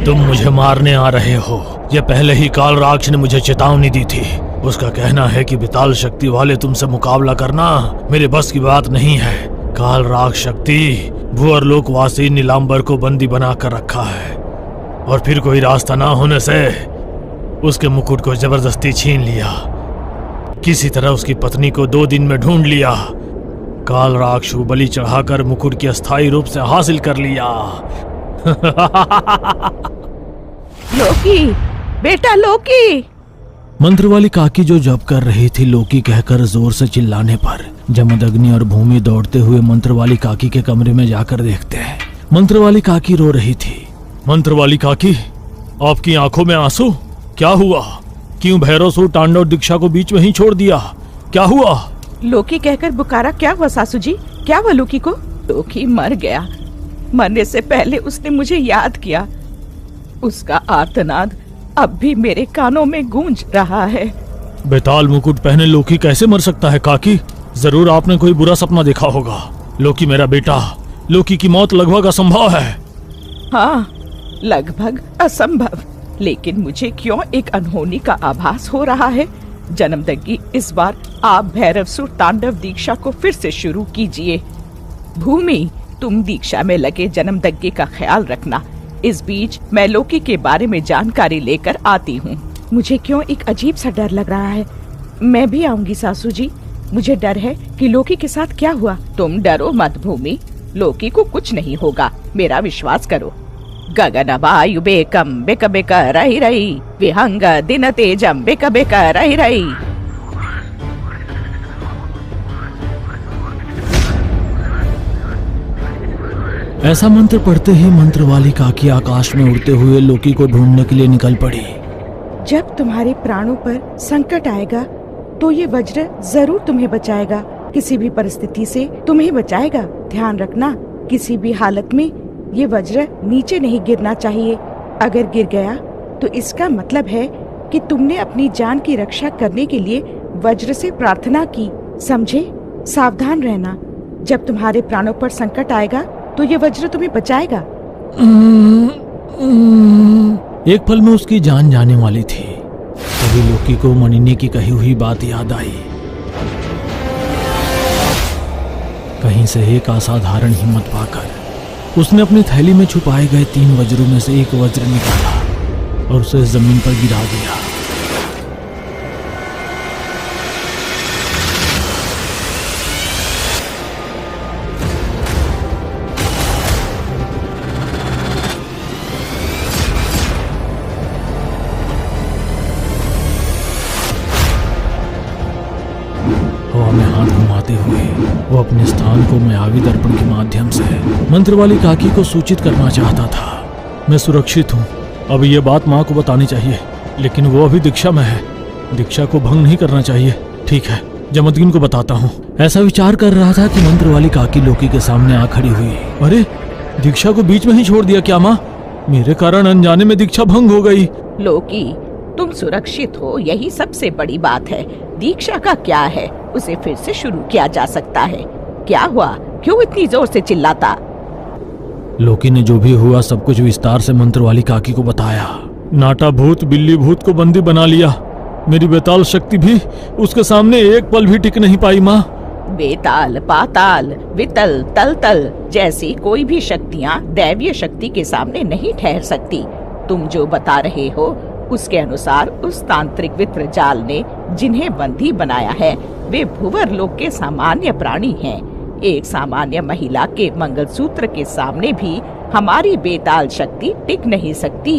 तुम मुझे मारने आ रहे हो, ये पहले ही कालराक्ष ने मुझे चेतावनी दी थी। उसका कहना है कि विताल शक्ति वाले तुमसे मुकाबला करना मेरे बस की बात नहीं है। कालराक्ष शक्ति भूअरलोक वासी नीलांबर को बंदी बना कर रखा है और फिर कोई रास्ता ना होने से उसके मुकुट को जबरदस्ती छीन लिया। किसी तरह उसकी पत्नी को 2 दिन में ढूंढ लिया। कालराक्ष को बलि चढ़ाकर मुकुट की अस्थायी रूप से हासिल कर लिया। लोकी, बेटा लोकी। मंत्र वाली काकी जो जप कर रही थी लोकी कहकर जोर से चिल्लाने पर जमदग्नि और भूमि दौड़ते हुए मंत्र वाली काकी के कमरे में जाकर देखते हैं। मंत्र वाली काकी रो रही थी। मंत्र वाली काकी, आपकी आंखों में आंसू? क्या हुआ? क्यों भैरवसुर तांडव दीक्षा को बीच में ही छोड़ दिया? क्या हुआ? लोकी कहकर पुकारा। क्या हुआ सासू जी? क्या हुआ लोकी को? लोकी मर गया। मरने से पहले उसने मुझे याद किया। उसका आर्तनाद अब भी मेरे कानों में गूंज रहा है। बेताल मुकुट पहने लोकी कैसे मर सकता है काकी? जरूर आपने कोई बुरा सपना देखा होगा। लोकी मेरा बेटा, लोकी की मौत लगभग असंभव है। हाँ, लगभग असंभव, लेकिन मुझे क्यों एक अनहोनी का आभास हो रहा है। जन्मदग्नि, इस बार आप भैरवसुर तांडव दीक्षा को फिर से शुरू कीजिए। भूमि, तुम दीक्षा में लगे जन्मदग्नि का ख्याल रखना। इस बीच मैं लोकी के बारे में जानकारी लेकर आती हूँ। मुझे क्यों एक अजीब सा डर लग रहा है। मैं भी आऊंगी सासू जी। मुझे डर है कि लोकी के साथ क्या हुआ। तुम डरो मत भूमि, लोकी को कुछ नहीं होगा, मेरा विश्वास करो। गगन वायु बेकम बेक बेक रही रही, विहंग दिन तेजम बेक बेक रही रही। ऐसा मंत्र पढ़ते ही मंत्र वाली काकी आकाश में उड़ते हुए लोकी को ढूंढने के लिए निकल पड़ी। जब तुम्हारे प्राणों पर संकट आएगा तो ये वज्र जरूर तुम्हें बचाएगा। किसी भी परिस्थिति से तुम्हें बचाएगा। ध्यान रखना, किसी भी हालत में ये वज्र नीचे नहीं गिरना चाहिए। अगर गिर गया तो इसका मतलब है कि तुमने अपनी जान की रक्षा करने के लिए वज्र से प्रार्थना की। समझे? सावधान रहना। जब तुम्हारे प्राणों पर संकट आएगा तो ये वज्र तुम्हें बचाएगा। एक पल में उसकी जान जाने वाली थी, तभी लोकी को मणिने की कही हुई बात याद आई। कहीं से एक असाधारण हिम्मत पाकर उसने अपनी थैली में छुपाए गए 3 वज्रों में से एक वज्र निकाला और उसे जमीन पर गिरा दिया। हवा में हाथ घुमाते हुए वो अपने स्थान को मायावी दर्पण के माध्यम से मंत्र वाली काकी को सूचित करना चाहता था। मैं सुरक्षित हूँ। अब ये बात माँ को बतानी चाहिए, लेकिन वो अभी दीक्षा में है। दीक्षा को भंग नहीं करना चाहिए। ठीक है, जमदग्नि को बताता हूँ। ऐसा विचार कर रहा था कि मंत्र वाली काकी लोकी के सामने आ खड़ी हुई। अरे, दीक्षा को बीच में ही छोड़ दिया क्या माँ? मेरे कारण अनजाने में दीक्षा भंग हो गई। लोकी, तुम सुरक्षित हो, यही सबसे बड़ी बात है। दीक्षा का क्या है, उसे फिर से शुरू किया जा सकता है। क्या हुआ? क्यों इतनी जोर से चिल्लाता? लोकी ने जो भी हुआ सब कुछ विस्तार से मंत्र वाली काकी को बताया। नाटा भूत बिल्ली भूत को बंदी बना लिया। मेरी बेताल शक्ति भी उसके सामने एक पल भी टिक नहीं पाई माँ। बेताल, पाताल, वितल, तलतल जैसी कोई भी शक्तियाँ दैवीय शक्ति के सामने नहीं ठहर सकती। तुम जो बता रहे हो उसके अनुसार उस तांत्रिक वित्र जाल ने जिन्हें बंदी बनाया है वे भूवर लोक के सामान्य प्राणी हैं। एक सामान्य महिला के मंगलसूत्र के सामने भी हमारी बेताल शक्ति टिक नहीं सकती,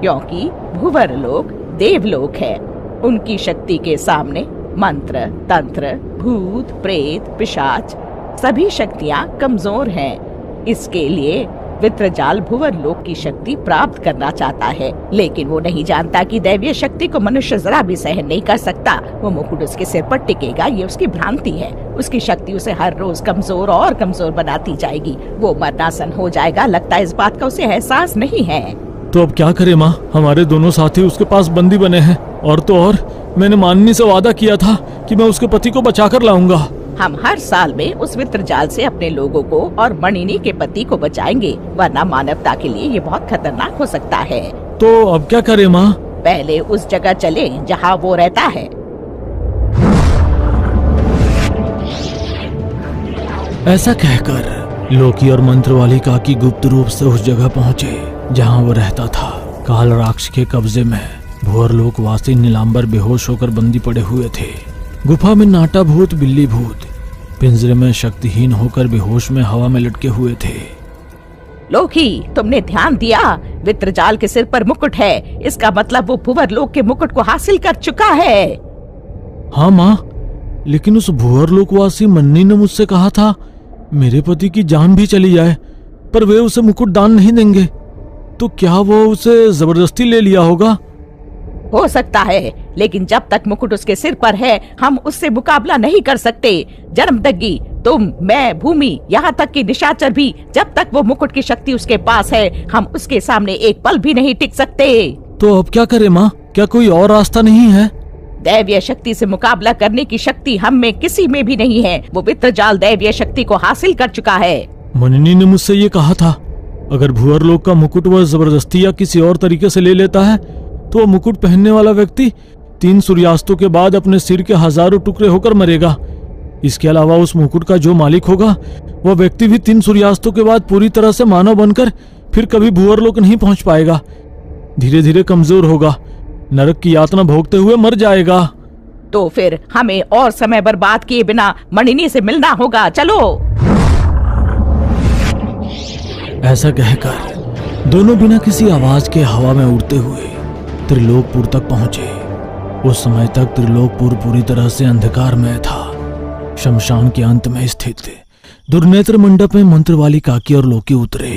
क्योंकि भूवर लोक देवलोक है। उनकी शक्ति के सामने मंत्र, तंत्र, भूत, प्रेत, पिशाच सभी शक्तियाँ कमजोर हैं। इसके लिए वित्रजाल भुवर लोक की शक्ति प्राप्त करना चाहता है, लेकिन वो नहीं जानता कि दैवीय शक्ति को मनुष्य जरा भी सहन नहीं कर सकता। वो मुकुट उसके सिर पर टिकेगा, ये उसकी भ्रांति है। उसकी शक्ति उसे हर रोज कमजोर और कमजोर बनाती जाएगी। वो मरनासन हो जाएगा। लगता है इस बात का उसे एहसास नहीं है। तो अब क्या करे माँ? हमारे दोनों साथी उसके पास बंदी बने हैं, और तो और मैंने माननी से वादा किया था कि मैं उसके पति को बचा कर लाऊंगा। हम हर साल में उस वित्र जाल से अपने लोगों को और मणिनी के पति को बचाएंगे, वरना मानवता के लिए ये बहुत खतरनाक हो सकता है। तो अब क्या करें माँ? पहले उस जगह चले जहाँ वो रहता है। ऐसा कहकर लोकी और मंत्र वाली काकी गुप्त रूप से उस जगह पहुँचे जहाँ वो रहता था। काल राक्ष के कब्जे में भूअरलोक वासी नीलांबर बेहोश होकर बंदी पड़े हुए थे। गुफा में नाटा भूत बिल्ली भूत पिंजरे में शक्तिहीन होकर बेहोश में हवा में लटके हुए थे। लोकी, तुमने ध्यान दिया? वित्रजाल के सिर पर मुकुट है, इसका मतलब वो भूअरलोक के मुकुट को हासिल कर चुका है। हाँ माँ, लेकिन उस भूअरलोकवासी मन्नी ने मुझसे कहा था मेरे पति की जान भी चली जाए पर वे उसे मुकुट दान नहीं देंगे, तो क्या वो उसे जबरदस्ती ले लिया होगा? हो सकता है, लेकिन जब तक मुकुट उसके सिर पर है हम उससे मुकाबला नहीं कर सकते। जन्मदग्गी, तुम, मैं, भूमि, यहाँ तक कि निशाचर भी, जब तक वो मुकुट की शक्ति उसके पास है हम उसके सामने एक पल भी नहीं टिक सकते। तो अब क्या करें माँ? क्या कोई और रास्ता नहीं है? दैवीय शक्ति से मुकाबला करने की शक्ति हम में किसी में भी नहीं है। वो वित्रजाल दैवीय शक्ति को हासिल कर चुका है। मनिनी ने मुझसे ये कहा था अगर भूअरलोक का मुकुट वह जबरदस्ती या किसी और तरीके से ले लेता है तो वह मुकुट पहनने वाला व्यक्ति 3 सूर्यास्तों के बाद अपने सिर के हजारों टुकड़े होकर मरेगा। इसके अलावा उस मुकुट का जो मालिक होगा वह व्यक्ति भी 3 सूर्यास्तों के बाद पूरी तरह से मानव बनकर फिर कभी भूअरलोक नहीं पहुंच पाएगा। धीरे धीरे कमजोर होगा, नरक की यातना भोगते हुए मर जाएगा। तो फिर हमें और समय बर्बाद किए बिना मणिनी से मिलना होगा। चलो। ऐसा कहकर दोनों बिना किसी आवाज के हवा में उड़ते हुए त्रिलोकपुर तक पहुंचे। उस समय तक त्रिलोकपुर पूरी तरह से अंधकार में था। शमशान के अंत में स्थित दुर्नेत्र मंडप में मंत्र वाली काकी और लोकी उतरे।